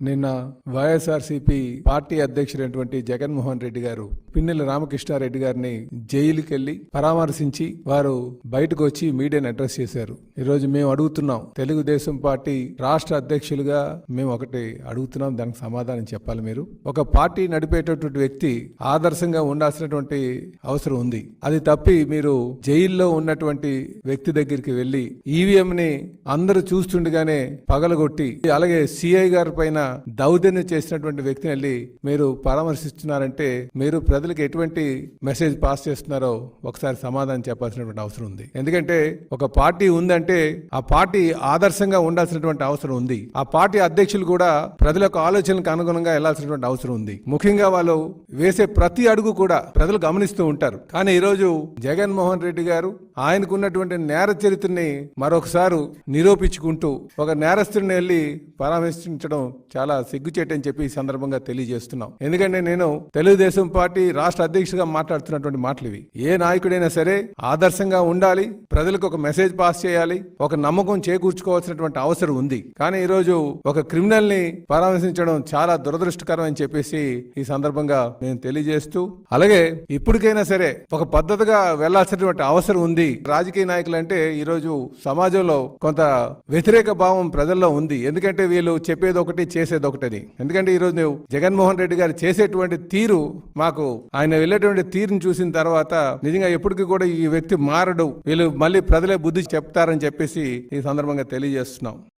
నిన్న వైఎస్ఆర్సీపీ పార్టీ అధ్యక్షుడైనటువంటి జగన్మోహన్ రెడ్డి గారు పిన్నెల రామకృష్ణారెడ్డి గారిని జైలుకి వెళ్లి పరామర్శించి వారు బయటకు వచ్చి మీడియాని అడ్రస్ చేశారు. ఈరోజు మేము అడుగుతున్నాం, తెలుగుదేశం పార్టీ రాష్ట్ర అధ్యక్షులుగా మేము ఒకటి అడుగుతున్నాం, దానికి సమాధానం చెప్పాలి. మీరు ఒక పార్టీ నడిపేటటువంటి వ్యక్తి ఆదర్శంగా ఉండాల్సినటువంటి అవసరం ఉంది. అది తప్పి మీరు జైల్లో ఉన్నటువంటి వ్యక్తి దగ్గరికి వెళ్లి ఈవీఎంని అందరూ చూస్తుండగానే పగలగొట్టి, అలాగే సిఐ గారి పైన దౌర్జన్యం చేసినటువంటి వ్యక్తిని వెళ్ళి మీరు పరామర్శిస్తున్నారంటే మీరు ప్రజలకు ఎటువంటి మెసేజ్ పాస్ చేస్తున్నారో ఒకసారి సమాధానం చెప్పాల్సినటువంటి అవసరం ఉంది. ఎందుకంటే ఒక పార్టీ ఉందంటే ఆ పార్టీ ఆదర్శంగా ఉండాల్సినటువంటి అవసరం ఉంది. ఆ పార్టీ అధ్యక్షులు కూడా ప్రజల యొక్క ఆలోచనలకు అనుగుణంగా వెళ్లాల్సినటువంటి అవసరం ఉంది. ముఖ్యంగా వాళ్ళు వేసే ప్రతి అడుగు కూడా ప్రజలు గమనిస్తూ ఉంటారు. కానీ ఈరోజు జగన్మోహన్ రెడ్డి గారు ఆయనకున్నటువంటి నేర చరిత్రని మరొకసారి నిరూపించుకుంటూ ఒక నేరస్తుడిని వెళ్ళి పరామర్శించడం చాలా సిగ్గుచేటు అని చెప్పి ఈ సందర్భంగా తెలియజేస్తున్నాం. ఎందుకంటే నేను తెలుగుదేశం పార్టీ రాష్ట్ర అధ్యక్షుడిగా మాట్లాడుతున్నటువంటి మాటలు ఇవి. ఏ నాయకుడైనా సరే ఆదర్శంగా ఉండాలి, ప్రజలకు ఒక మెసేజ్ పాస్ చేయాలి, ఒక నమ్మకం చేకూర్చుకోవాల్సినటువంటి అవసరం ఉంది. కానీ ఈరోజు ఒక క్రిమినల్ ని పరామర్శించడం చాలా దురదృష్టకరం అని చెప్పేసి ఈ సందర్భంగా నేను తెలియజేస్తూ, అలాగే ఇప్పటికైనా సరే ఒక పద్ధతిగా వెళ్లాల్సినటువంటి అవసరం ఉంది. రాజకీయ నాయకులు అంటే ఈరోజు సమాజంలో కొంత వ్యతిరేక భావం ప్రజల్లో ఉంది. ఎందుకంటే వీళ్ళు చెప్పేది ఒకటి చేసేది ఒకటని. ఎందుకంటే ఈరోజు నువ్వు జగన్మోహన్ రెడ్డి గారు చేసేటువంటి తీరు, మాకు ఆయన వెళ్ళేటువంటి తీరుని చూసిన తర్వాత నిజంగా ఎప్పటికీ కూడా ఈ వ్యక్తి మారడు, వీళ్ళు మళ్ళీ ప్రజలే బుద్ధి చెప్తారని చెప్పేసి ఈ సందర్భంగా తెలియజేస్తున్నాం.